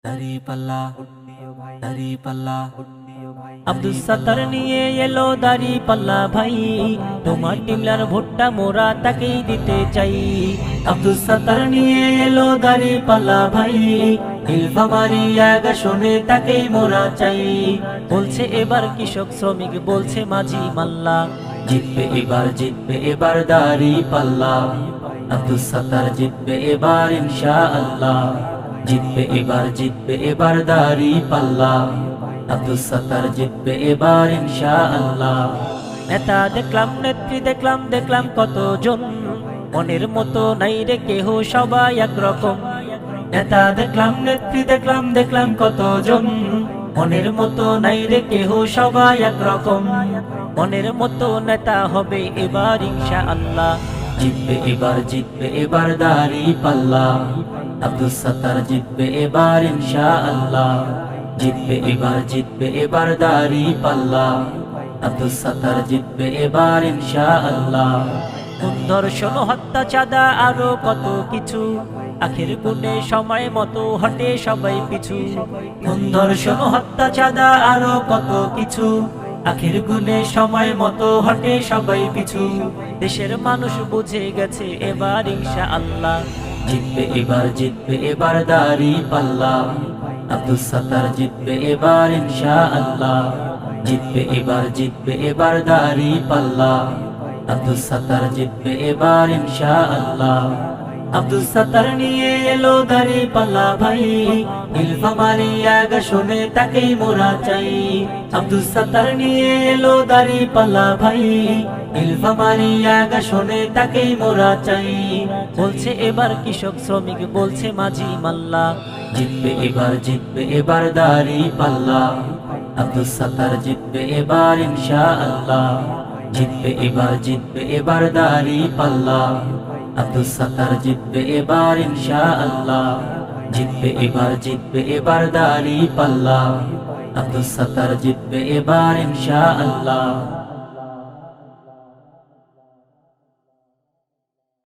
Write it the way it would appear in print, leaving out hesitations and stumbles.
দাড়ি পাল্লা দাড়ি পাল্লা আব্দুস সাত্তার নিয়ে এলো দাড়ি পাল্লা ভাই, তোমার টিমলার ভোটটা মোরা তাকেই দিতে চাই। আব্দুস সাত্তার নিয়ে এলো দাড়ি পাল্লা ভাই, নীলফামারী এক আসনে তাকেই মোরা চাই। বলছে এবার কৃষক শ্রমিক, বলছে মাঝি মাল্লা, জিতবে এবার দাড়ি পাল্লা। আব্দুস সাত্তার জিতবে এবার ইনশাআল্লাহ। জিতবে এবার দাড়ি পাল্লা। আব্দুস সাত্তার জিতবে এবার ইনশাআল্লাহ। নেতা দেখলাম নেত্রী দেখলাম দেখলাম কতজন, মনের মতো নাই রে কেহ সবাই একরকম। নেতা দেখলাম নেত্রী দেখলাম দেখলাম কতজন, মনের মতো নাই রে কেহ সবাই একরকম। মনের মতো নেতা হবে এবার ইনশাআল্লাহ। জিতবে এবার দাড়ি পাল্লা। আব্দুস সাত্তার জিতবে এবার ইনশাআল্লাহ। জিতবে এবার দাড়ি পাল্লা। আব্দুস সাত্তার জিতবে এবার ইনশাআল্লাহ। ধর্ষণ হত্যা চাঁদা আরো কত কিছু, আখের গুণে সময় মতো হটে সবাই পিছু। ধর্ষণ হত্যা চাঁদা আরো কত কিছু, আখের গুণে সময় মতো হটে সবাই পিছু। দেশের মানুষ বুঝে গেছে এবার ইনশাআল্লাহ। জিতবে এবার দাড়ি পাল্লা। আব্দুস সাত্তার জিতবে এবার ইনশাআল্লাহ। জিতবে এবার দাড়ি পাল্লা। আব্দুস সাত্তার জিতবে এবার ইনশাআল্লাহ। আব্দুস সাত্তার নিয়ে এলো দাড়ি পাল্লা ভাই, নীলফামারী এক আসনে তাকেই মোরা চাই। আব্দুস সাত্তার নিয়ে এলো দাড়ি পাল্লা ভাই, নীলফামারী এক আসনে তাকেই মোরা চাই। বলছে এবার কৃষক শ্রমিক, বলছে মাঝি মাল্লা, জিতবে এবার দাড়ি পাল্লা। আব্দুস সাত্তার জিতবে এবার ইনশাআল্লাহ। জিতবে এবার দাড়ি পাল্লা। আব্দুস সাত্তার জিতবে এবার ইনশাআল্লাহ। জিতবে এবার দাড়ি পাল্লা। আব্দুস সাত্তার জিতবে এবার ইনশাআল্লাহ।